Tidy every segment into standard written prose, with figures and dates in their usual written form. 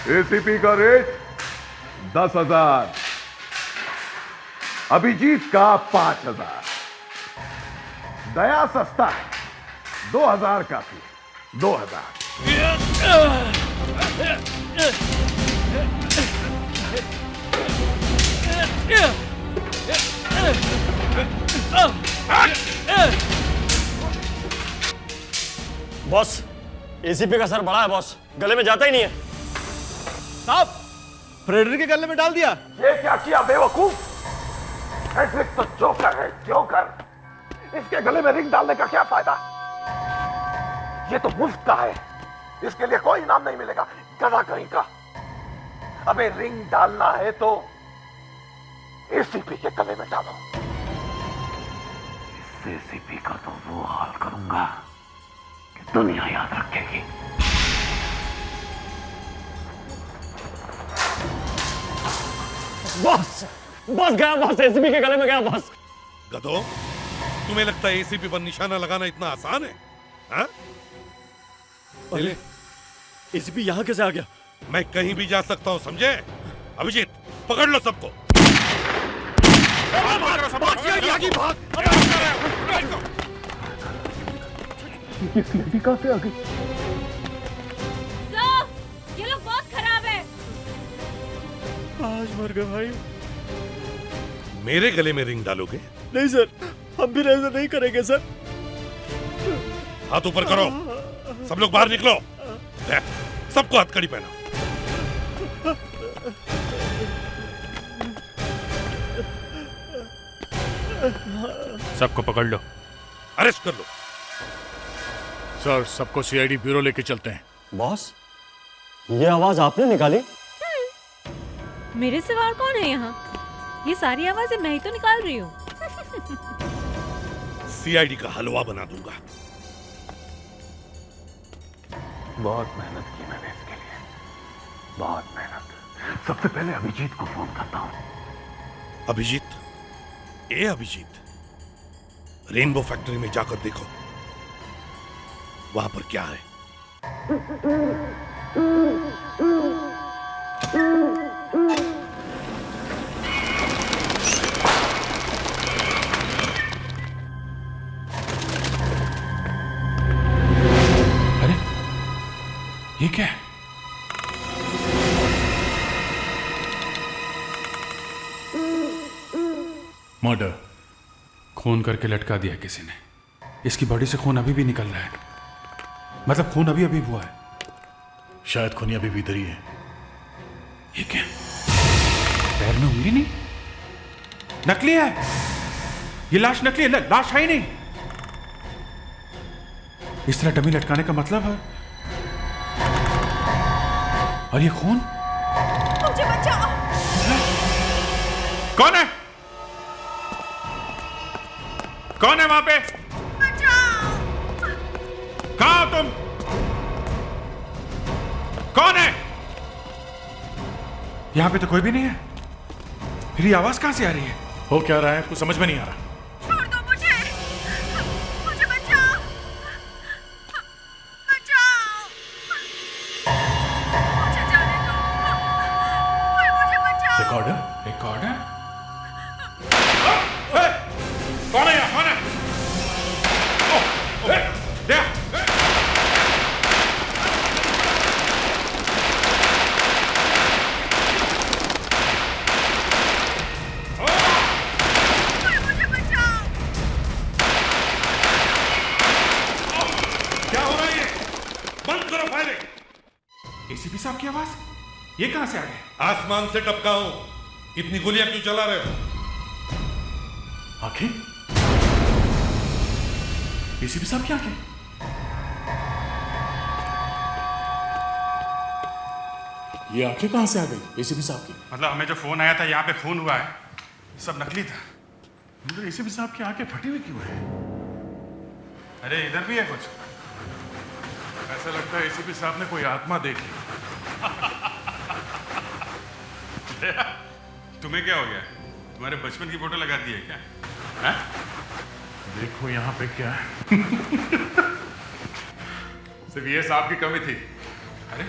ACP का rate 10,000, Abhijit का 5,000। दया सस्ता है, 2,000 काफी है, 2,000। बॉस, एसीपी का सर बड़ा है बॉस, गले में जाता ही नहीं है। साहब, फ्रेडरिक के गले में डाल दिया। ये क्या किया बेवकूफ? फ्रेडरिक तो जोकर है, जोकर। इसके गले में रिंग डालने का क्या फायदा? ये तो मुफ्त का है, इसके लिए कोई इनाम नहीं मिलेगा, गधा कहीं का। अबे रिंग डालना है तो एसीपी के गले में डालो। इस एसीपी का तो वो हाल करूंगा कि दुनिया याद रखेगी। बॉस, बॉस गया, बॉस एसीपी के गले में गया बॉस। गधो, तुम्हें लगता है एसीपी पर निशाना लगाना इतना आसान है? हाँ? अरे एसीपी यहाँ कैसे आ गया? मैं कहीं भी जा सकता हूँ, समझे? अभिजीत, पकड़ लो सबको। कहां से आ गई? सर, ये लोग बहुत खराब है। आज मर गए भाई। मेरे गले में रिंग डालोगे? नहीं सर, हम भी ऐसा नहीं करेंगे सर। हाथ ऊपर करो, सब लोग बाहर निकलो। ले, सबको हथकड़ी पहनाओ। सबको पकड़ लो। अरेस्ट कर लो। सर, सबको सीआईडी ब्यूरो लेके चलते हैं। बॉस, ये आवाज आपने निकाली? मेरे सिवा और कौन है यहाँ? ये सारी आवाजें मैं ही तो निकाल रही हूँ। सीआईडी का हलवा बना दूंगा। बहुत मेहनत की मैंने इसके लिए, बहुत मेहनत। सबसे पहले अभिजीत को फोन करता हूं। अभिजीत, ए अभिजीत, रेनबो फैक्ट्री में जाकर देखो, वहां पर क्या है। अरे, ये क्या है? मर्डर, खून करके लटका दिया किसी ने। इसकी बॉडी से खून अभी भी निकल रहा है, मतलब खून अभी अभी हुआ है। शायद खूनी अभी भी इधर ही है। ये क्या? पैर में उंगली नहीं, नकली है। ये लाश नकली है, लाश है ही नहीं। इस तरह डमी लटकाने का मतलब है। और ये खून? मुझे बचाओ। कौन है? कौन है वहां पे? बचाओ। कहां हो तुम? कौन है? यहां पे तो कोई भी नहीं है, फिर ये आवाज कहां से आ रही है? हो क्या रहा है, कुछ समझ में नहीं आ रहा। छोड़ दो मुझे, मुझे बचाओ, बचाओ, मुझे जाने दो, कोई मुझे बचाओ। Recorder, recorder. कौन है यहाँ? कौन है? दया। मुझे बचाओ। क्या हो रहा है? ये बंद करो फायरिंग। एसीपी साहब की आवाज, ये कहां से आ गए? आसमान से टपका हूं, इतनी गोलियां क्यों चला रहे हो? आंखें? एसीपी साहब की आंखें? ये आंखें कहां से आ गई एसीपी साहब की? मतलब हमें जो फोन आया था यहाँ पे खून हुआ है, सब नकली था। मुझे एसीपी साहब की आंखें फटी हुई क्यों है? अरे इधर भी है कुछ। ऐसा लगता है एसीपी साहब ने कोई आत्मा देख ली। तुम्हें क्या हो गया? तुम्हारे बचपन की फोटो लगा दी है क्या? है? देखो यहाँ पे क्या है। सिर्फ ये साहब की कमी थी। अरे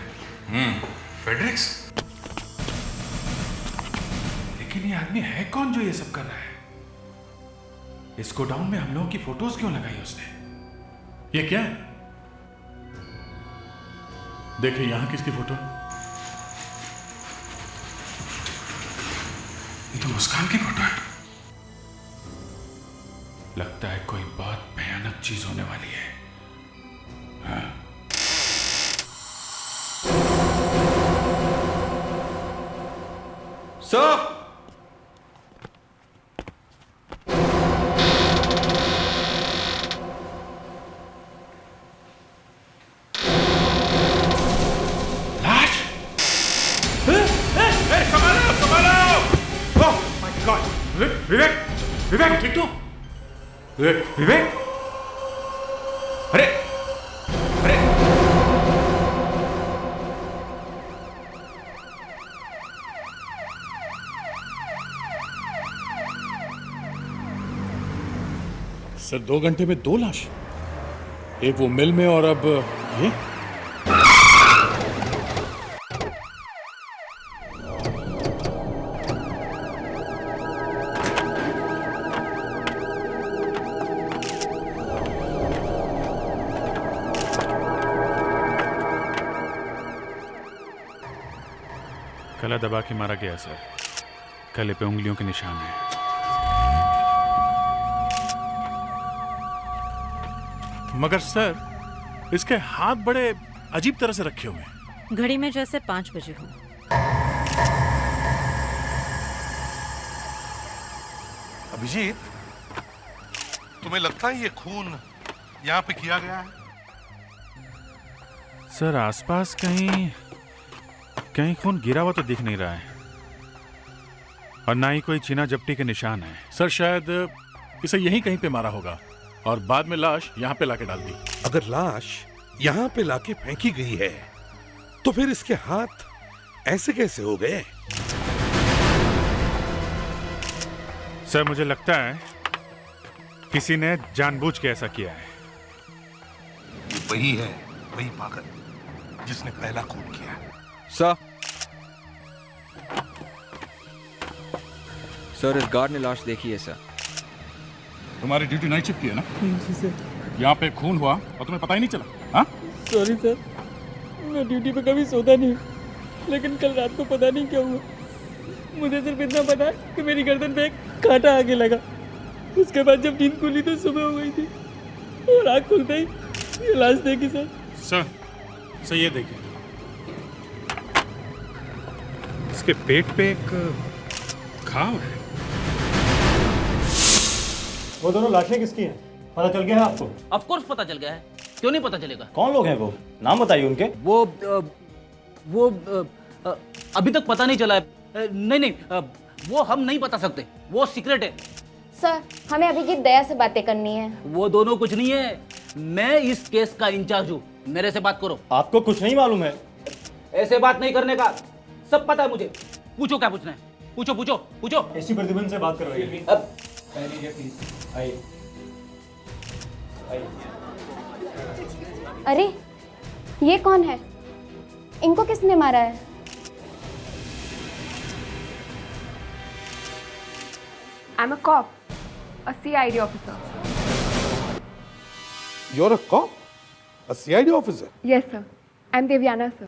फेडरिक्स, लेकिन ये आदमी है कौन जो ये सब कर रहा है? इस गोडाउन में हम लोगों की फोटोज क्यों लगाई उसने? ये क्या है? देखिए यहां किसकी फोटो? ये तो मुस्कान की फोटो है। लगता है कोई बहुत भयानक चीज होने वाली है। हाँ। सर, विवेक, विवेक ठीक तो? विवेक, विवेक, अरे अरे सर 2 घंटे में 2 लाश, एक वो मिल में और अब ये। गला दबा के मारा गया सर। गले पे उंगलियों के निशान हैं। मगर सर इसके हाथ बड़े अजीब तरह से रखे हुए हैं। घड़ी में जैसे 5 बजे हो। अभिजीत, तुम्हें लगता है ये खून यहाँ पे किया गया है? सर आसपास कहीं कहीं खून गिरा हुआ तो दिख नहीं रहा है, और ना ही कोई चीना झपटी के निशान है। सर शायद इसे यहीं कहीं पे मारा होगा और बाद में लाश यहाँ पे लाके डाल दी। अगर लाश यहाँ पे लाके फेंकी गई है तो फिर इसके हाथ ऐसे कैसे हो गए? सर मुझे लगता है किसी ने जानबूझ के ऐसा किया है। ये वही है, वही पागल जिसने पहला खून किया है। सर इस गार्ड ने लाश देखी है सर। तुम्हारी ड्यूटी नाइट शिफ्ट की है ना? जी सर। यहाँ पे खून हुआ और तुम्हें पता ही नहीं चला? हाँ? सॉरी सर, मैं ड्यूटी पे कभी सोता नहीं, लेकिन कल रात को पता नहीं क्या हुआ। मुझे सिर्फ इतना पता है कि मेरी गर्दन पे एक कांटा आगे लगा। उसके बाद जब नींद खुली तो सुबह हो गई थी और आँख खुलते ही ये लाश देखी सर। सर ये देखिए, इसके पेट पे एक घाव है। वो दोनों लाशें किसकी हैं? पता चल गया है आपको? ऑफ कोर्स पता चल गया है, क्यों नहीं पता चलेगा? कौन लोग हैं वो? नाम बताइए उनके। वो अभी तक पता नहीं चला है। नहीं, वो हम नहीं बता सकते, वो सीक्रेट है। सर हमें अभिजीत दया से बातें करनी है। वो दोनों कुछ नहीं है, मैं इस केस का इंचार्ज हूँ, मेरे से बात करो। आपको कुछ नहीं मालूम है? ऐसे बात नहीं करने का, सब पता है मुझे। पूछो क्या पूछना है, पूछो पूछो पूछो। एसपी प्रतिबंध से बात करवाइए। अरे ये कौन है? इनको किसने मारा है? I'm a cop, a CID officer. You're a cop? A CID officer? Yes sir, I'm Devyana sir.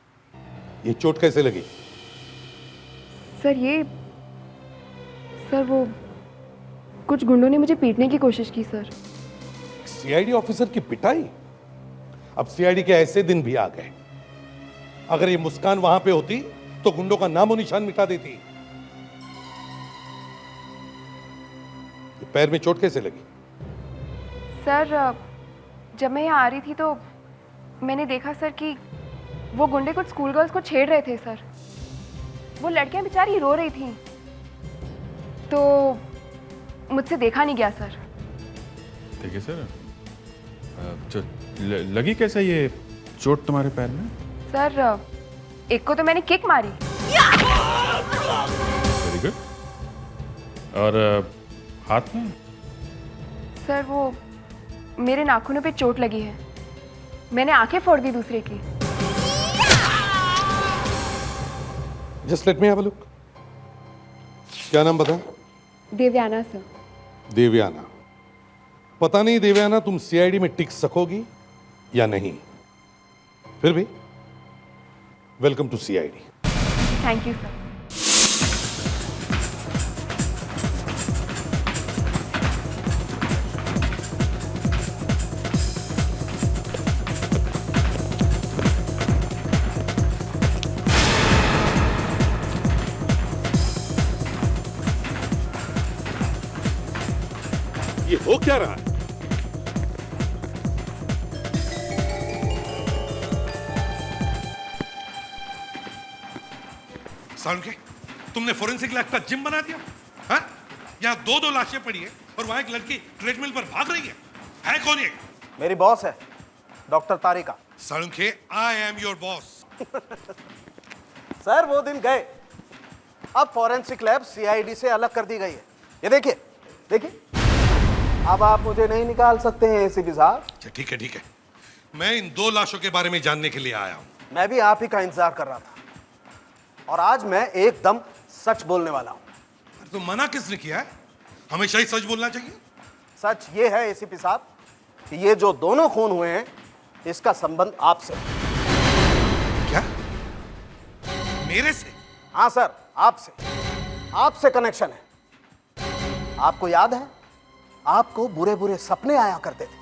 ये चोट कैसे लगी? सर वो कुछ गुंडों ने मुझे पीटने की कोशिश की सर। सीआईडी ऑफिसर की पिटाई? अब सीआईडी के ऐसे दिन भी आ गए। अगर ये मुस्कान वहां पे होती तो गुंडों का नामो निशान मिटा देती। पैर में चोट कैसे लगी? सर जब मैं यहाँ आ रही थी तो मैंने देखा सर कि वो गुंडे कुछ स्कूल गर्ल्स को छेड़ रहे थे सर। वो लड़कियां बेचारी रो रही थी तो मुझसे देखा नहीं गया सर। ठीक है सर, लगी कैसे ये चोट तुम्हारे पैर में? सर एक को तो मैंने किक मारी। Very good. और हाथ में? सर वो मेरे नाखूनों पे चोट लगी है, मैंने आंखें फोड़ दी दूसरे की। Just let me have a look. क्या नाम बता? देवयाना सर। देवयाना। पता नहीं देवयाना तुम सीआईडी में टिक सकोगी या नहीं, फिर भी welcome to CID. Thank you sir. ये हो क्या रहा है? सालुंखे, तुमने फोरेंसिक लैब का जिम बना दिया? हाँ? यहाँ दो दो लाशें पड़ी है और वहां एक लड़की ट्रेडमिल पर भाग रही है कौन ये? मेरी बॉस है, doctor Tarika. Salunkhe, I am your boss. Sir वो दिन गए, अब फॉरेंसिक लैब सीआईडी से अलग कर दी गई है। ये देखिए, देखिए, अब आप मुझे नहीं निकाल सकते हैं एसीपी साहब। अच्छा ठीक है ठीक है, मैं इन दो लाशों के बारे में जानने के लिए आया हूँ। मैं भी आप ही का इंतजार कर रहा था और आज मैं एकदम सच बोलने वाला हूँ। तो मना किसने किया है? हमेशा ही सच बोलना चाहिए। सच ये है एसीपी साहब कि ये जो दोनों खून हुए हैं इसका संबंध आपसे। क्या? मेरे से? हाँ सर, आपसे कनेक्शन है। आपको याद है, आपको बुरे बुरे सपने आया करते थे।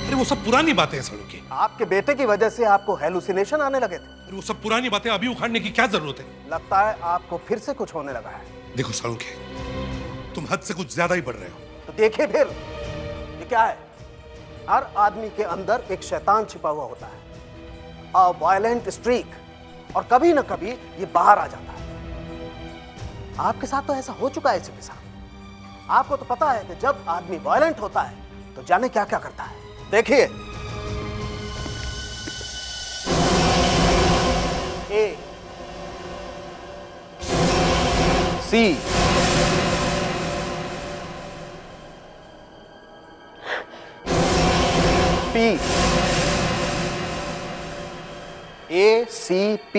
अरे वो सब पुरानी बातें हैं सालुंखे। आपके बेटे की वजह से आपको हेलुसिनेशन आने लगे थे। अरे वो सब पुरानी बातें अभी उखाड़ने की क्या जरूरत है? लगता है आपको फिर से कुछ होने लगा है। देखो सालुंखे, तुम हद से कुछ ज्यादा ही बढ़ रहे हो। तो देखिए फिर, ये क्या है? हर आदमी के अंदर एक शैतान छिपा हुआ होता है, अ वायलेंट स्ट्रीक, और कभी ना कभी ये बाहर आ जाता है। आपके साथ तो ऐसा हो चुका है एसीपी साहब। आपको तो पता है कि जब आदमी वायलेंट होता है तो जाने क्या क्या करता है। देखिए, ए, सी, पी, ACP।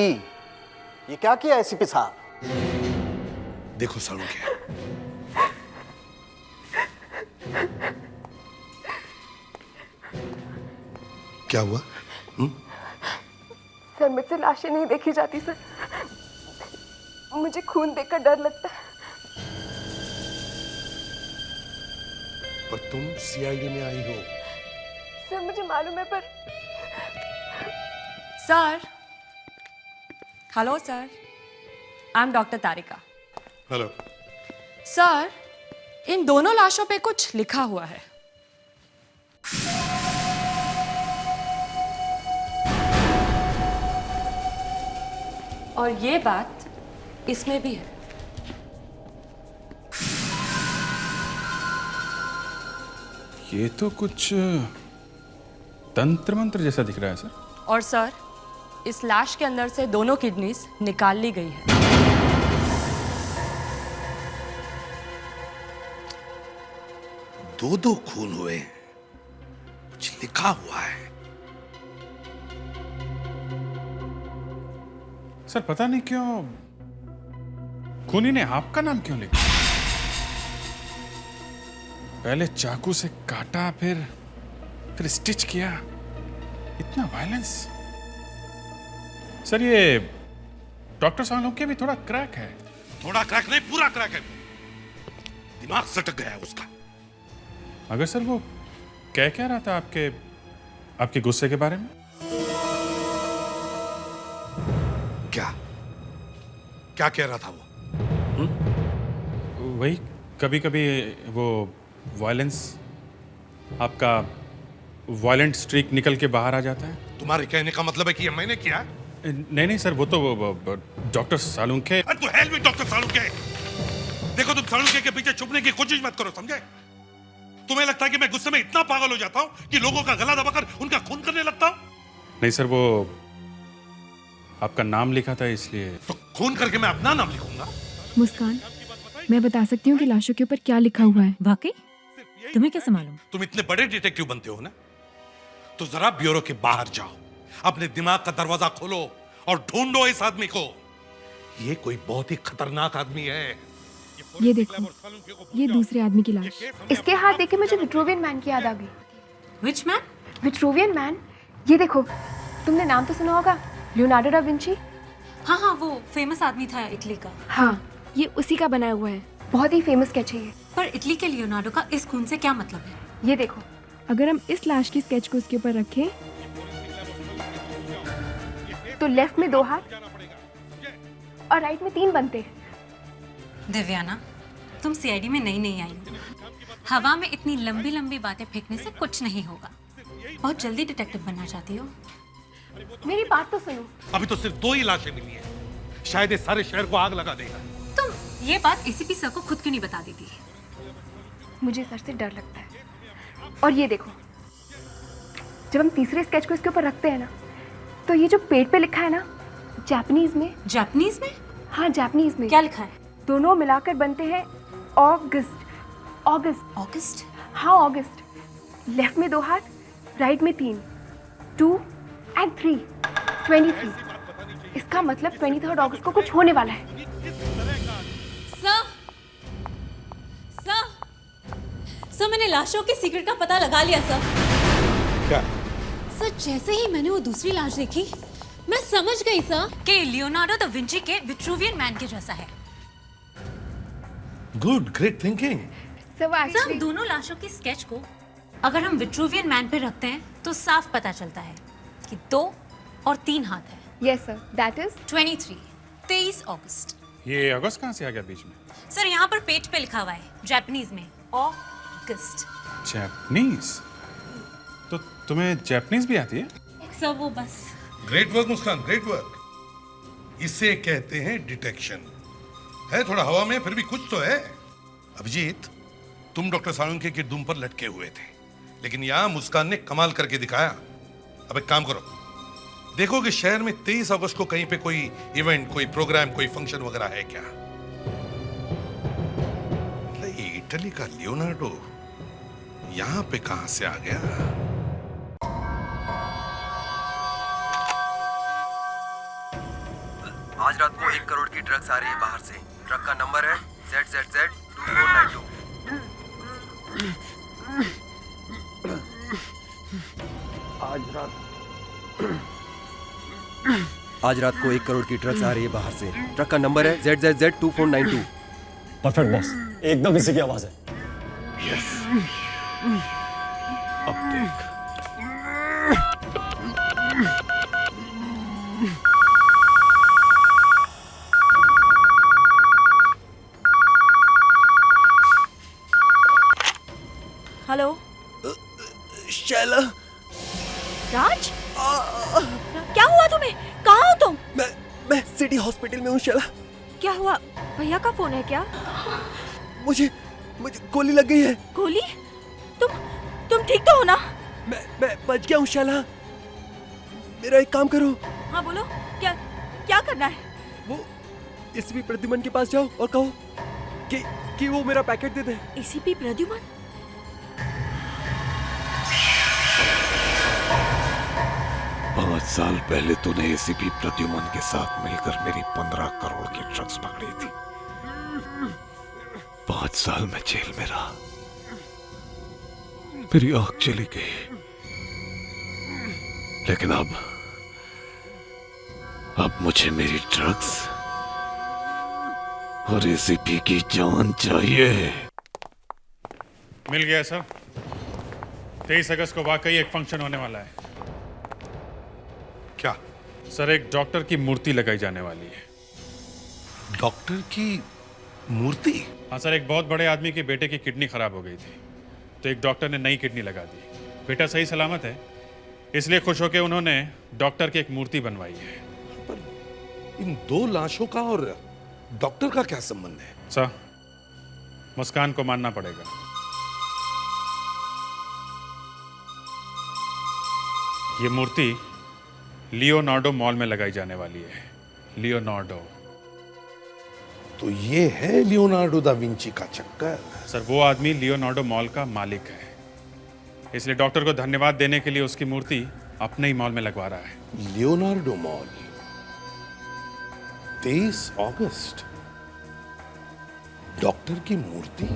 ये क्या किया एसीपी साहब? देखो सालुंखे, क्या हुआ? सर मुझसे लाशें नहीं देखी जाती सर, मुझे खून देखकर डर लगता है। पर तुम सीआईडी में आई हो। सर मुझे मालूम है, पर sir, hello sir, I am doctor Tarika. Hello sir, इन दोनों लाशों पे कुछ लिखा हुआ है। और ये बात इसमें भी है। ये तो कुछ तंत्र मंत्र जैसा दिख रहा है सर। और सर, इस लाश के अंदर से दोनों किडनीज निकाल ली गई है। दो दो खून हुए, कुछ लिखा हुआ है। सर पता नहीं क्यों खूनी ने आपका नाम क्यों लिखा? पहले चाकू से काटा, फिर स्टिच किया। इतना वायलेंस। सर ये डॉक्टर सालुंखे भी थोड़ा क्रैक है। थोड़ा क्रैक नहीं, पूरा क्रैक है। दिमाग सटक गया है उसका। अगर सर वो कह क्या रहा था आपके गुस्से के बारे में? क्या कह रहा था वो? वही कभी कभी वो वायलेंस, आपका वायलेंट स्ट्रीक निकल के बाहर आ जाता है। तुम्हारे कहने का मतलब है कि ये मैंने किया है? नहीं सर, वो तो डॉक्टर सालुंखे। तो हेल भी डॉक्टर सालुंखे। देखो, तुम सालुंखे के पीछे छुपने की कोशिश मत करो, समझे? तुम्हें लगता है कि मैं गुस्से में इतना पागल हो जाता हूं कि लोगों का गला दबाकर उनका खून करने लगता हूं? नहीं सर, वो आपका नाम लिखा था इसलिए। तो खून करके मैं अपना नाम लिखूंगा? मुस्कान, मैं बता सकती हूँ कि लाशों के ऊपर क्या लिखा हुआ है। वाकई? तुम्हें कैसे मालूम? तुम इतने बड़े डिटेक्टिव बनते हो ना, तो जरा ब्यूरो के बाहर जाओ, अपने दिमाग का दरवाजा खोलो और ढूंढो इस आदमी को। ये कोई बहुत ही खतरनाक आदमी है। ये देखो, ये दूसरे आदमी की लाश। इसके हाथ देख के मुझे विट्रूवियन मैन की याद आ गई। विच मैन? Vitruvian man. ये देखो, तुमने नाम तो सुना होगा, लियोनार्डो डा विंची। हाँ हाँ, वो फेमस आदमी था इटली का। हाँ, ये उसी का बनाया हुआ है। बहुत ही फेमस स्केच है ये। पर इटली के लियोनार्डो का इस खून से क्या मतलब है? ये देखो, अगर हम इस लाश की स्केच को उसके ऊपर रखें तो लेफ्ट में 2 हाथ और राइट में 3 बनते हैं। दिव्याना, तुम सीआईडी में नई आई हो। हवा में इतनी लंबी लंबी बातें फेंकने से कुछ नहीं होगा। बहुत जल्दी डिटेक्टिव बनना चाहती हो। मेरी बात तो सुनो। अभी तो सिर्फ 2 ही लाशें मिली हैं। शायद ये सारे शहर को आग लगा देगा। तुम ये बात एसीपी सर को खुद क्यों नहीं बता देती? मुझे सर से डर लगता है। और ये देखो, जब हम तीसरे स्केच को इसके ऊपर रखते हैं ना, तो ये जो पेट पे लिखा है ना, जापानीज में। जापानीज में? हाँ, जापानीज में। क्या लिखा है? दोनों मिलाकर बनते हैं ऑगस्ट। ऑगस्ट। ऑगस्ट? हाँ, ऑगस्ट। लेफ्ट में 2 हाथ, राइट में 3, 2 and 3, 23। इसका मतलब 23 अगस्त को कुछ होने वाला है। सर, मैंने लाशों के सीक्रेट का पता लगा लिया सर। क्या? सर, जैसे ही मैंने वो दूसरी लाश देखी, मैं समझ गई सर कि लियोनार्डो दा विंची के विट्रूवियन मैन के जैसा है। Good, great thinking. सर, हम दोनों लाशों की स्केच को अगर हम विट्रूवियन मैन पे रखते हैं तो साफ पता चलता है कि 2 और 3 हाथ है। यस सर, दैट इज 23 अगस्त। ये अगस्त कहाँ से आ गया बीच में? सर, यहाँ पर पेज पे लिखा हुआ है जापानीज में अगस्त। जापानीज? तो तुम्हें जापानीज भी आती है? सर, वो बस। ग्रेट वर्क मुस्कान, ग्रेट वर्क। इसे कहते हैं डिटेक्शन। है थोड़ा हवा में, फिर भी कुछ तो है। अभिजीत, तुम डॉक्टर साळुंखे के दुम पर लटके हुए थे, लेकिन यहां मुस्कान ने कमाल करके दिखाया। अब एक काम करो, देखो कि शहर में 23 अगस्त को कहीं पे कोई इवेंट, कोई प्रोग्राम, कोई फंक्शन वगैरह है क्या। ये इटली का लियोनार्डो यहां पे कहां से आ गया? आज रात को 1 करोड़ की ड्रग्स आ रही है बाहर से। ट्रक का नंबर है ZZZ2492। आज रात को 1 करोड़ की ड्रग्स आ रही है बाहर से। ट्रक का नंबर है ZZZ2492। परफेक्ट बॉस, एकदम इसी की आवाज है। यस, अब देख। हेलो शैला। राज, क्या हुआ तुम्हें? कहाँ हो तुम? मैं सिटी हॉस्पिटल में हूँ शैला। क्या हुआ? भैया का फोन है क्या? मुझे गोली लग गई है। गोली? तुम ठीक तो हो ना? मैं बच गया हूँ शैला। मेरा एक काम करो। हाँ बोलो, क्या करना है? वो एसीपी प्रद्युमन के पास जाओ और कहो कि वो मेरा पैकेट दे दे। एसीपी प्रद्युमन? 5 साल पहले तूने एसीपी प्रद्युमन के साथ मिलकर मेरी 15 करोड़ की ड्रग्स पकड़ी थी। 5 साल में जेल में रहा, मेरी आंख चली गई, लेकिन अब मुझे मेरी ड्रग्स और एसीपी की जान चाहिए। मिल गया सर। 23 अगस्त को वाकई एक फंक्शन होने वाला है। क्या? सर, एक डॉक्टर की मूर्ति लगाई जाने वाली है। डॉक्टर की मूर्ति? हाँ सर, एक बहुत बड़े आदमी के बेटे की किडनी खराब हो गई थी, तो एक डॉक्टर ने नई किडनी लगा दी। बेटा सही सलामत है, इसलिए खुश होकर उन्होंने डॉक्टर की एक मूर्ति बनवाई है। पर इन 2 लाशों का और डॉक्टर का क्या संबंध है? सर, मुस्कान को मानना पड़ेगा। ये मूर्ति लियोनार्डो मॉल में लगाई जाने वाली है। लियोनार्डो। तो ये है लियोनार्डो दा विंची का चक्कर। सर, वो आदमी लियोनार्डो मॉल का मालिक है, इसलिए डॉक्टर को धन्यवाद देने के लिए उसकी मूर्ति अपने ही मॉल में लगवा रहा है। Leonardo mall? 23 अगस्त, डॉक्टर की मूर्ति।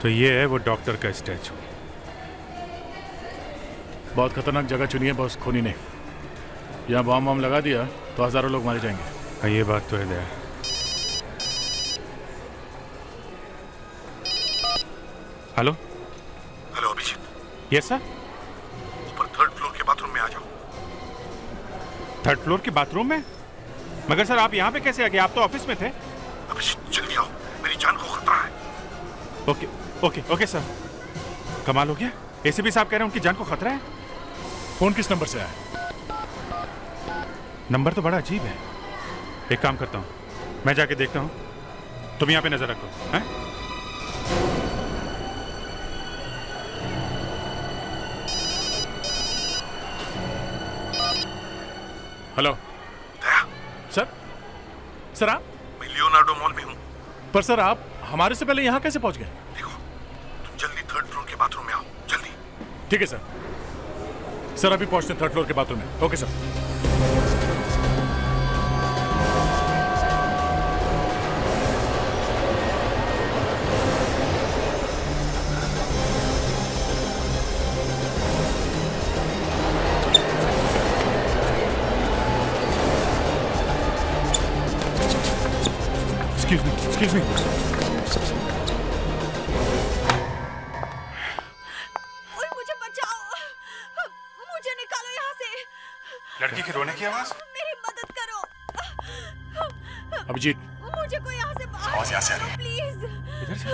तो ये है वो डॉक्टर का स्टैचू। बहुत खतरनाक जगह चुनी है बॉस खूनी ने। यहाँ बम बम लगा दिया तो हजारों लोग मारे जाएंगे। हाँ, ये बात तो है Daya. Hello hello Abhijeet. Yes sir. ऊपर 3rd फ्लोर के बाथरूम में आ जाओ। 3rd फ्लोर के बाथरूम में? मगर सर आप यहाँ पे कैसे आ गए? आप तो ऑफिस में थे। अभिजीत जल्दी आओ, मेरी जान को खतरा है। Okay okay okay sir. कमाल हो गया, एसीपी साहब कह रहे हैं उनकी जान को खतरा है। फोन किस नंबर से आया? नंबर तो बड़ा अजीब है। एक काम करता हूँ, मैं जाके देखता हूँ, तुम यहाँ पे नजर रखो। हैं? Hello sir. सर आप? मैं लियोनार्डो मॉल में हूँ। पर सर आप हमारे से पहले यहाँ कैसे पहुंच गए? देखो, तुम जल्दी 3rd फ्लोर के बाथरूम में आओ, जल्दी। ठीक है सर। सर अभी पहुंचते हैं 3rd फ्लोर के बाथरूम में। Okay sir. Excuse me. मुझे बचाओ, मुझे निकालो यहाँ से। लड़की के रोने की आवाज। मेरी मदद करो। अभिजीत, मुझे कोई यहाँ से बाहर आवाज यहाँ से आ रही है। प्लीज। इधर से?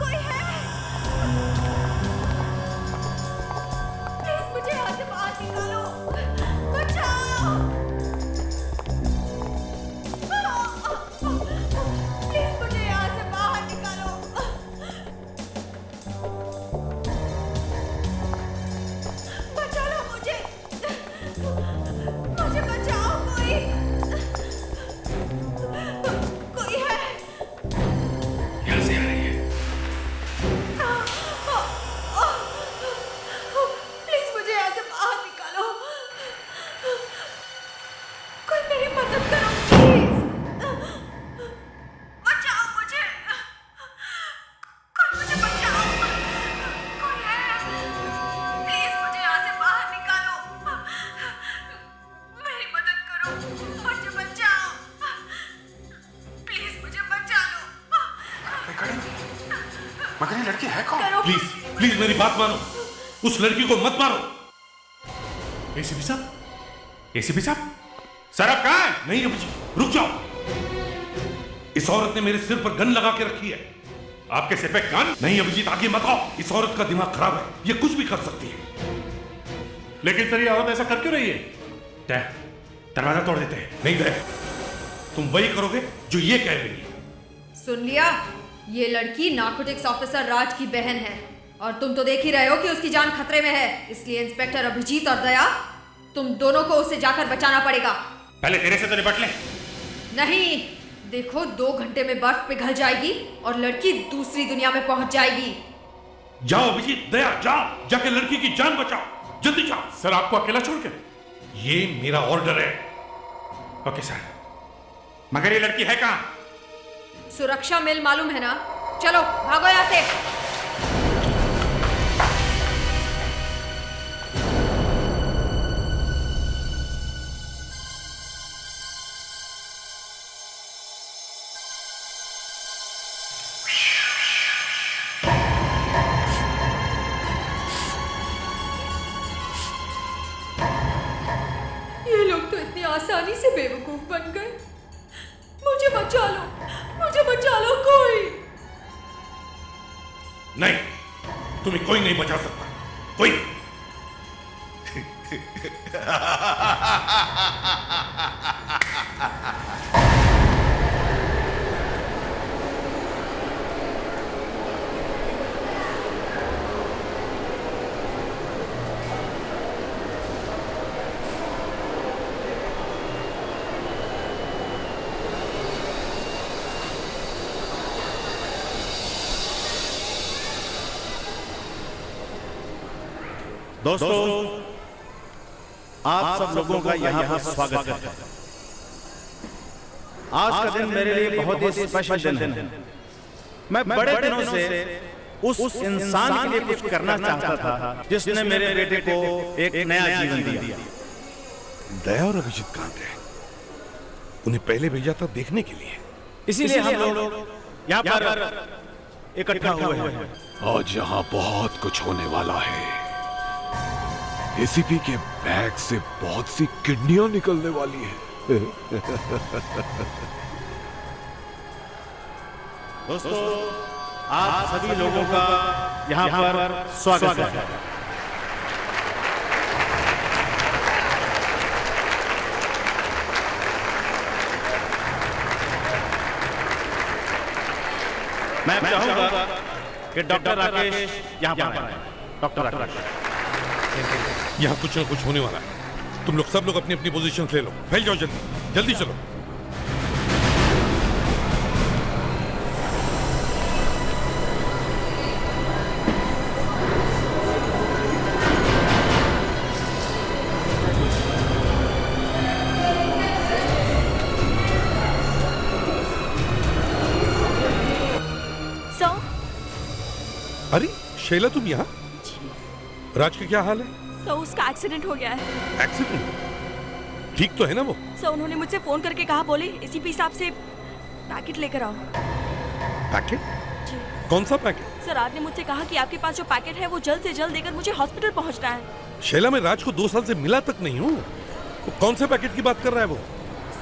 कोई है? प्लीज मुझे यहाँ से बाहर निकालो। बचाओ। प्लीज मुझे यहाँ से बाहर निकालो। बचा लो मुझे। मुझे बचाओ कोई। कोई है? यहाँ से आ रही है। प्लीज मुझे यहाँ से बाहर निकालो। कोई मेरी मदद करो प्लीज। बचाओ मुझे। कोई मुझे बचाओ। कोई है? प्लीज मुझे यहाँ से बाहर निकालो। मेरी मदद करो। मुझे बचाओ। प्लीज मुझे बचा लो। मगर ये लड़की है कौन? प्लीज प्लीज मेरी बात मानो, उस लड़की को मत मारो। एसीपी साहब? एसीपी साहब? सर आप कहाँ हैं? नहीं अभिजीत, रुक जाओ। इस औरत ने मेरे सिर पर गन लगा के रखी है। आपके सिर पे गन? नहीं अभिजीत, आगे मत आओ। इस औरत का दिमाग खराब है, ये कुछ भी कर सकती है। लेकिन सर ये औरत ऐसा कर क्यों रही है? दरवाजा तोड़ देते हैं। नहीं दे, तुम वही करोगे जो ये कह रही है। सुन लिया? ये लड़की नार्कोटिक्स ऑफिसर राज की बहन है और तुम तो देख ही रहे हो कि उसकी जान खतरे में है। इसलिए इंस्पेक्टर अभिजीत और दया, तुम दोनों को उसे जाकर बचाना पड़ेगा। पहले तेरे से तो निपट ले। नहीं, देखो 2 घंटे में बर्फ पिघल जाएगी और लड़की दूसरी दुनिया में पहुंच जाएगी। जाओ अभिजीत, दया जाओ, जाके लड़की की जान बचाओ, जल्दी जाओ। सर आपको अकेला छोड़ के? ये मेरा ऑर्डर है। Okay sir. मगर ये लड़की है कहाँ? सुरक्षा मिल मालूम है ना? चलो भागो यहाँ से। ये लोग तो इतनी आसानी से बेवकूफ बन गए। मुझे बचा लो, मुझे बचा लो कोई। नहीं, तुम्हें कोई नहीं बचा सकता, कोई। दोस्तों, आप सब लोगों का यहाँ पर स्वागत है। आज का दिन मेरे लिए बहुत ही स्पेशल दिन है। मैं बड़े दिनों से उस इंसान के लिए कुछ करना चाहता था जिसने मेरे बेटे को एक नया जीवन दिया। दया और अभिजीत कहाँ गए? उन्हें पहले भेजा था देखने के लिए। इसीलिए हम लोग यहाँ पर इकट्ठा हुए हैं। आज यहाँ बहुत कुछ होने वाला है। एसीपी के बैग से बहुत सी किडनियां निकलने वाली है। दोस्तों, आप सभी लोगों का यहाँ पर स्वागत है। मैं चाहूंगा कि डॉक्टर राकेश यहाँ पर आए। डॉक्टर राकेश, यहाँ कुछ ना कुछ होने वाला है। तुम लोग सब लोग अपनी अपनी पोजीशन ले लो। फैल जाओ, जल्दी जल्दी चलो। अरे शैला, तुम यहाँ? राज का क्या हाल है? सर, उसका एक्सीडेंट हो गया है। एक्सीडेंट? ठीक तो है ना वो? सर, उन्होंने मुझसे फोन करके कहा, बोले एसीपी साहब से पैकेट लेकर आओ। पैकेट? कौन सा पैकेट? सर, राज ने मुझसे कहा कि आपके पास जो पैकेट है वो जल्द से जल्द देकर मुझे हॉस्पिटल पहुंचना है। शैला, मैं राज को 2 साल से मिला तक नहीं हूँ। तो कौन से पैकेट की बात कर रहा है वो?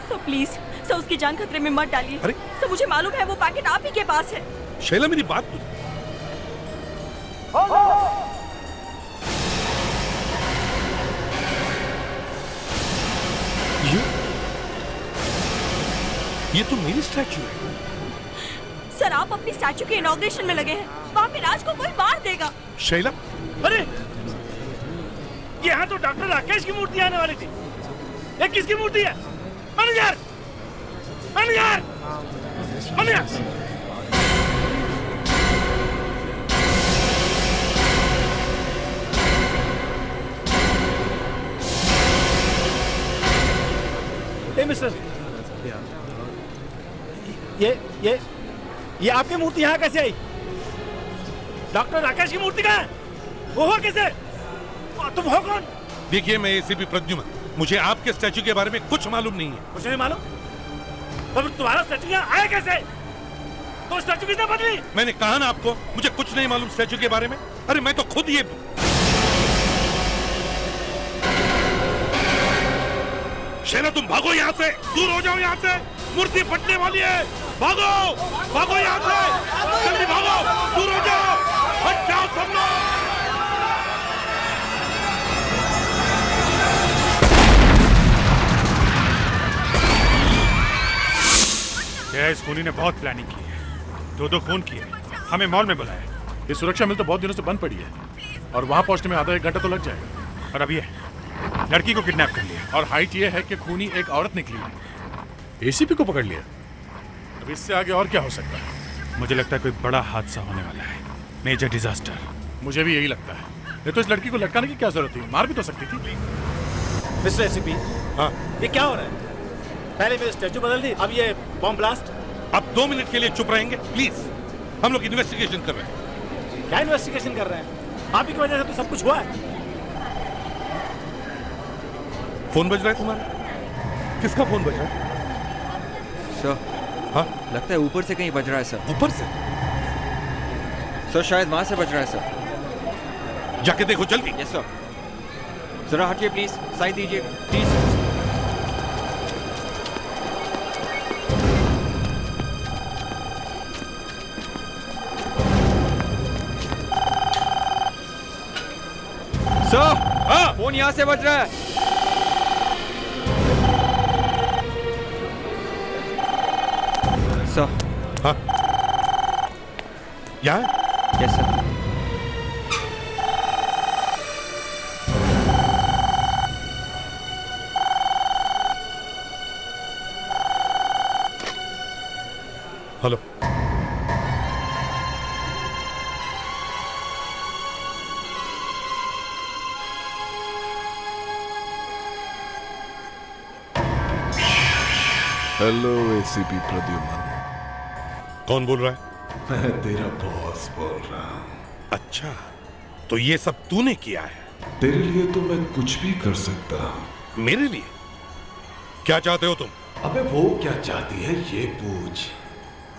सर प्लीज, सर उसकी जान खतरे में मत डालिए। अरे सर, मुझे मालूम है वो पैकेट आप ही के पास है। शैला, मेरी बात तो ये तो मेरी स्टैचू है। सर, आप अपनी स्टैचू के इनॉग्रेशन में लगे हैं। वहाँ पे राज को कोई मार देगा। शैला, अरे यहाँ तो डॉक्टर राकेश की मूर्ति आने वाली थी। ये किसकी मूर्ति है? Manager, manager, manager. मिस्टर, ये आपकी मूर्ति यहाँ कैसे आई? डॉक्टर राकेश की मूर्ति कहाँ है? वो हो कैसे? तुम हो कौन? देखिए, मैं एसीपी प्रद्युमन, मुझे आपके स्टैचू के बारे में कुछ मालूम नहीं है। कुछ नहीं मालूम? तो तुम्हारा स्टैचू यहाँ आया कैसे? तो स्टैचू किसने बदली? मैंने कहा ना आपको, मुझे कुछ नहीं मालूम स्टैचू के बारे में। अरे मैं तो खुद ये शैला, तुम भागो यहाँ से, दूर हो जाओ यहाँ से। मूर्ति फटने वाली है। भागो, भागो यहाँ से, जल्दी भागो, दूर हो जाओ, हट जाओ सब लोग। इस खूनी ने बहुत प्लानिंग की है। 2 खून किए, हमें मॉल में बुलाया। ये सुरक्षा मिल तो बहुत दिनों से बंद पड़ी है और वहां पहुंचने में आधा 1 घंटा तो लग जाएगा। और अब ये लड़की को किडनैप कर लिया। और हाइट ये है कि खूनी एक औरत निकली है। एसीपी को पकड़ लिया। अब इससे आगे और क्या हो सकता है? मुझे लगता है कोई बड़ा हादसा होने वाला है, मेजर डिजास्टर। मुझे भी यही लगता है। नहीं तो इस लड़की को लटकाने की क्या जरूरत थी? मार भी तो सकती थी। मिस्टर एसीपी, हाँ, ये क्या हो रहा है? पहले मेरी स्टैचू बदल दी, अब ये बॉम्ब ब्लास्ट। अब 2 मिनट के लिए चुप रहेंगे प्लीज? हम लोग इन्वेस्टिगेशन कर रहे हैं। क्या इन्वेस्टिगेशन कर रहे हैं? आप ही की वजह से तो सब कुछ हुआ है। फोन बज रहा है तुम्हारा? किसका फोन बज रहा है? सर, हाँ, लगता है ऊपर से कहीं बज रहा है सर। ऊपर से? सर, शायद वहां से बज रहा है सर। जाके देखो जल्दी। Yes sir. जरा हटिए प्लीज, साइड दीजिए प्लीज। सर, हाँ फोन यहाँ से बज रहा है। सर। हाँ यहाँ? Yes sir. Hello. Hello ACP Pradyuman. कौन बोल रहा है? मैं तेरा बॉस बोल रहा हूँ। अच्छा, तो ये सब तूने किया है? तेरे लिए तो मैं कुछ भी कर सकता हूँ। मेरे लिए? क्या चाहते हो तुम? अबे वो क्या चाहती है ये पूछ।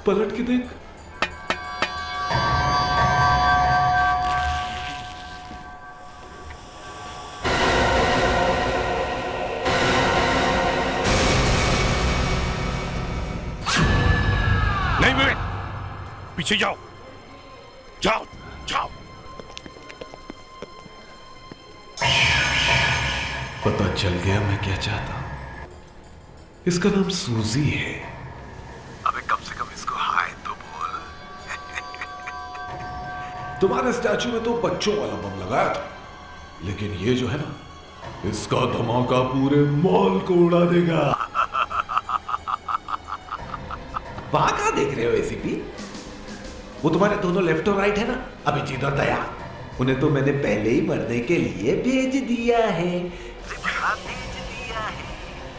पलट के देख। नहीं विवेक, पीछे जाओ, जाओ जाओ। पता चल गया मैं क्या चाहता हूँ। इसका नाम सूजी है। अबे कम से कम इसको हाय तो बोल। तुम्हारे स्टैचू में तो बच्चों वाला बम लगाया था, लेकिन ये जो है ना, इसका धमाका पूरे मॉल को उड़ा देगा। वहां कहां देख रहे हो एसीपी? वो तुम्हारे दोनों लेफ्ट और राइट है ना, अभिजीत और दया। उन्हें तो मैंने पहले ही मरने के लिए भेज दिया है।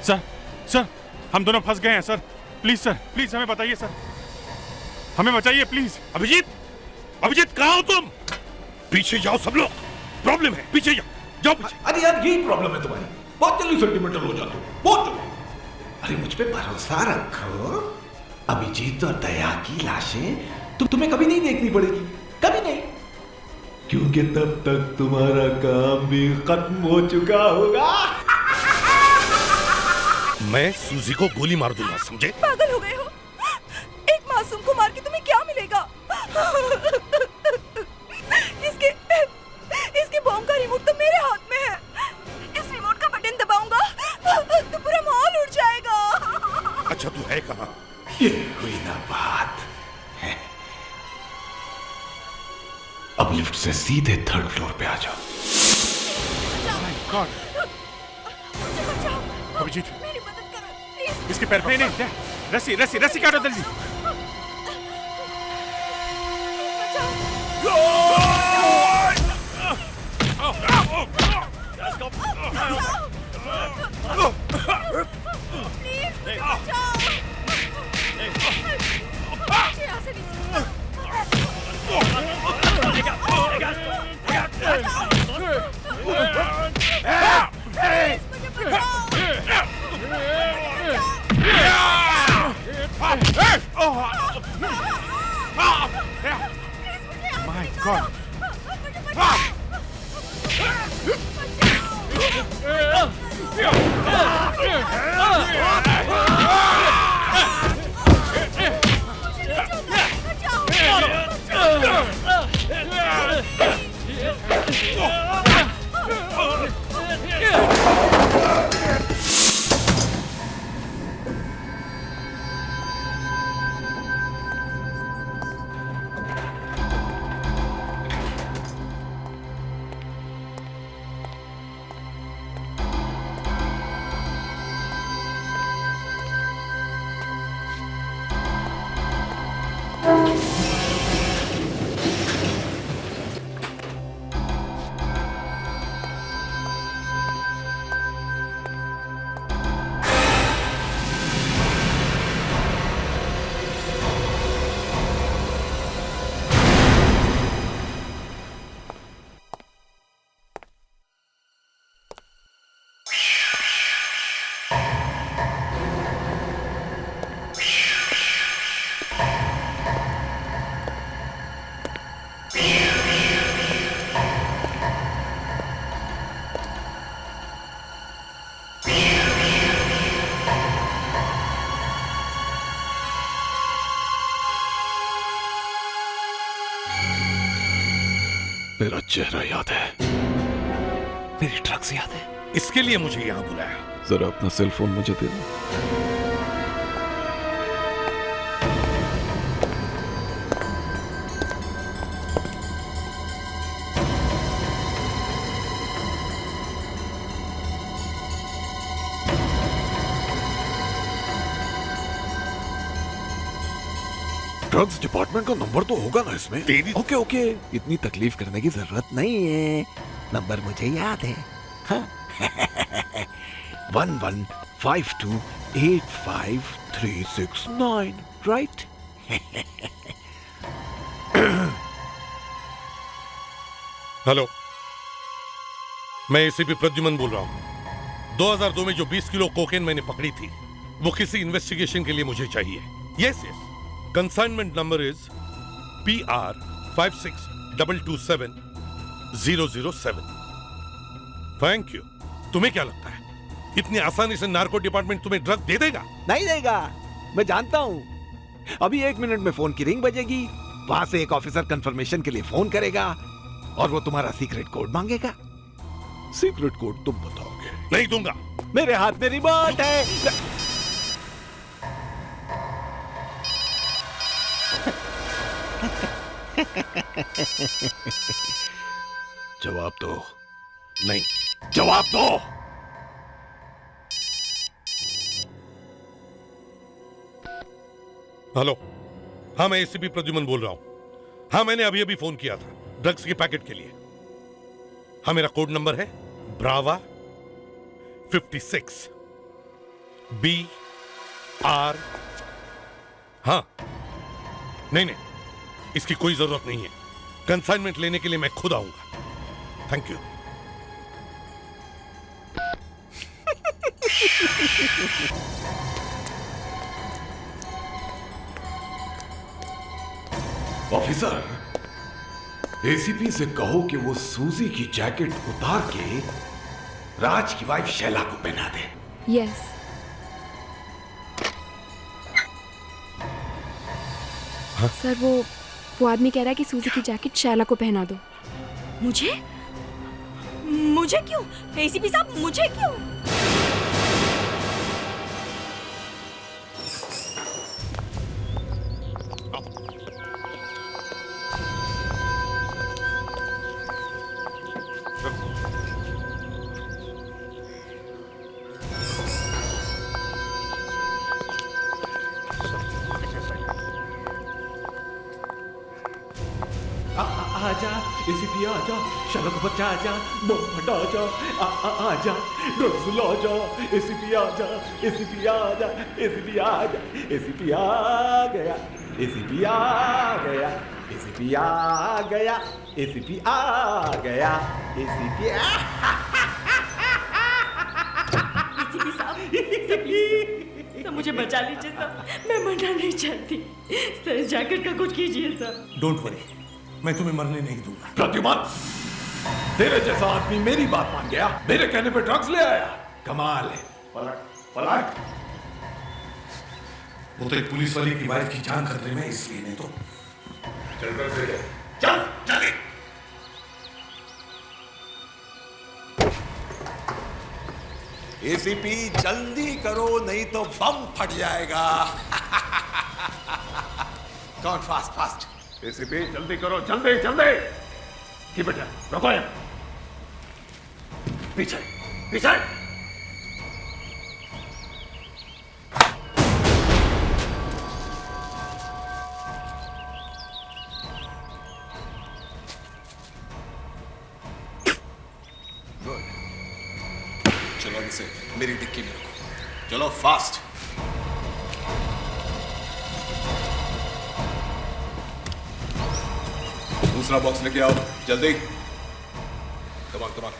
सर सर, हम दोनों फंस गए हैं सर। प्लीज सर, प्लीज हमें बताइए सर, हमें बचाइए प्लीज। अभिजीत, अभिजीत कहाँ हो तुम? पीछे जाओ सब लोग, प्रॉब्लम है, पीछे जाओ, जाओ पीछे। अरे यार यही प्रॉब्लम है तुम्हारी, बहुत जल्दी सेंटिमेंटल हो जाते हो, बहुत जल्दी। अरे मुझ पे भरोसा रखो, अभिजीत और दया की लाशें तुम्हें कभी नहीं देखनी पड़ेगी, कभी नहीं, क्योंकि तब तक तुम्हारा काम भी खत्म हो चुका होगा। मैं सूजी को गोली मार दूंगा, समझे? पागल हो गए हो? एक मासूम को मार के तुम्हें क्या मिलेगा? इसके बॉम्ब का रिमोट तो मेरे हाथ में है। इस रिमोट का बटन दबाऊंगा तो पूरा मॉल उड़ जाएगा। अच्छा तू है कहाँ? ये हुई ना बात। अब लिफ्ट से सीधे 3rd फ्लोर पे आ जाओ। अभिजीत, इसके पैर पे नहीं, रस्सी रस्सी रस्सी काटो जल्दी। My God! मेरा चेहरा याद है, मेरी ड्रग्स याद है। इसके लिए मुझे यहाँ बुलाया। जरा अपना सेल फोन मुझे दे दो। ड्रग्स डिपार्टमेंट का नंबर तो होगा ना इसमें? ओके ओके, इतनी तकलीफ करने की जरूरत नहीं है, नंबर मुझे याद है। हाँ? 11528539, राइट? हेलो, मैं एसीपी प्रद्युमन बोल रहा हूँ। 2002 में जो 20 किलो कोकेन मैंने पकड़ी थी, वो किसी इन्वेस्टिगेशन के लिए मुझे चाहिए। Yes yes, consignment number is PR 56227007। Thank you. तुम्हें क्या लगता है इतनी आसानी से नार्को डिपार्टमेंट तुम्हें ड्रग दे देगा? नहीं देगा, मैं जानता हूं। अभी 1 मिनट में फोन की रिंग बजेगी, वहां से एक ऑफिसर कंफर्मेशन के लिए फोन करेगा और वो तुम्हारा सीक्रेट कोड मांगेगा। सीक्रेट कोड तुम बताओगे? नहीं दूंगा। मेरे हाथ में रिमोट है। जवाब दो। नहीं। जवाब दो। हेलो, हाँ मैं एसीपी प्रद्युमन बोल रहा हूं। हाँ मैंने अभी अभी फोन किया था ड्रग्स के पैकेट के लिए। हाँ मेरा कोड नंबर है ब्रावा 56 BR। हाँ नहीं, इसकी कोई जरूरत नहीं है। कंसाइनमेंट लेने के लिए मैं खुद आऊंगा। Thank you. ऑफिसर, एसीपी से कहो कि वो सूजी की जैकेट उतार के राज की वाइफ शैला को पहना दे। यस। सर वो आदमी कह रहा है कि सूजी की जैकेट शैला को पहना दो। मुझे? मुझे क्यों? एसीपी साहब, मुझे क्यों? आजा एसीपी, आजा शैला को बचा, आजा बम फटा, आजा आजा ड्रग्स ला, आजा एसीपी, आजा एसीपी, आजा एसीपी, आजा एसीपी आ गया, एसीपी आ गया, एसीपी आ गया, एसीपी आ गया, एसीपी एसीपी साहब, सर मुझे बचा लीजिए सर, मैं मरना नहीं चाहती सर। इस जैकेट का कुछ कीजिए सर। डोंट वरी, मैं तुम्हें मरने नहीं दूंगा। प्रद्युमन, तेरे जैसा आदमी मेरी बात मान गया, मेरे कहने पे ड्रग्स ले आया, कमाल है। पलट पलट। वो तो एक पुलिस वाले की वाइफ की जान खतरे में, इसलिए नहीं तो। चल चल चल। एसीपी जल्दी करो नहीं तो बम फट जाएगा। कौन फास्ट फास्ट। एसीपी जल्दी करो, जल्दी जल्दी। की बेटा रुको, पीछे पीछे। चलो इसे मेरी डिक्की में रखो, चलो फास्ट। दूसरा बॉक्स लेके आओ जल्दी। Come on come on.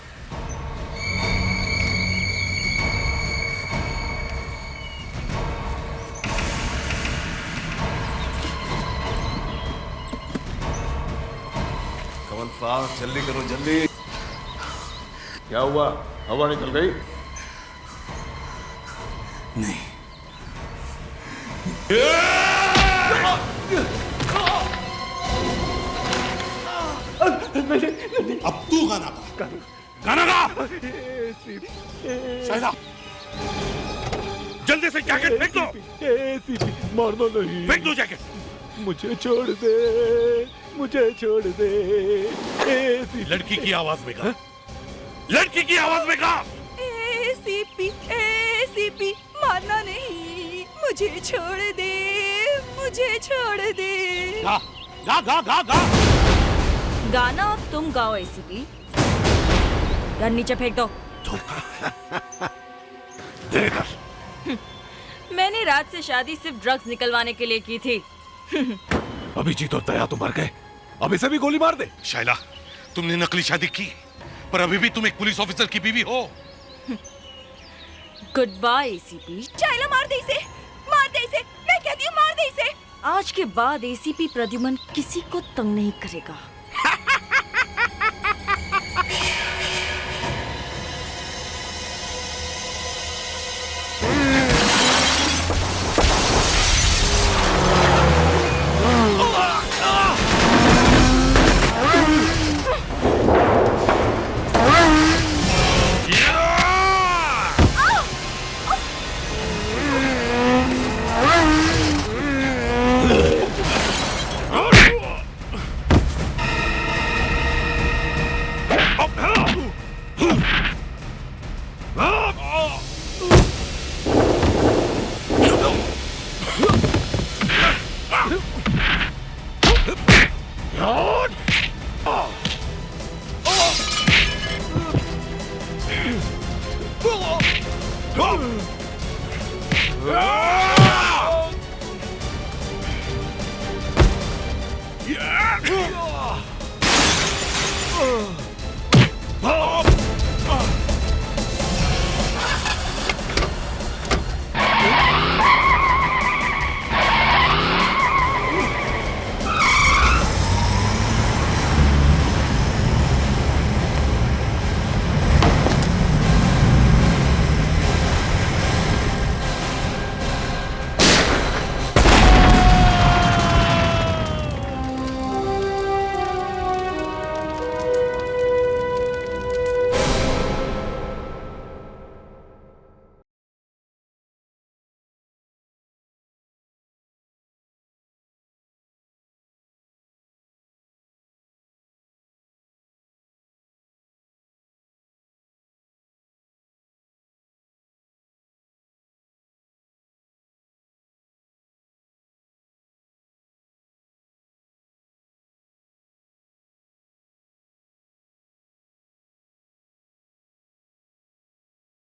Come on fast, जल्दी करो जल्दी। क्या हुआ, हवा निकल गई? नहीं। अब तू गाना पा। गाना गा। शाहिदा, जल्दी से जैकेट फेंक दो। एसीपी मारना नहीं। फेंक दो जैकेट। मुझे छोड़ दे, मुझे छोड़ दे। एसीपी। लड़की की आवाज में गा, लड़की की आवाज में गा। एसीपी, एसीपी मारना नहीं, मुझे छोड़ दे, मुझे छोड़ दे। गा गा गा गा गा। गाना अब तुम गाओ एसीपी। गन नीचे फेंक दो। मैंने रात से शादी सिर्फ ड्रग्स निकलवाने के लिए की थी। अभिजीत और दया तो मर गए, अब इसे भी गोली मार दे। शाइला, तुमने नकली शादी की, पर अभी भी तुम एक पुलिस ऑफिसर की बीवी हो। Good bye ACP. शाइला मार दे इसे, मार दे इसे, मैं कहती हूँ मार दे इसे। आज के बाद एसीपी प्रद्युमन किसी को तंग नहीं करेगा। Ah!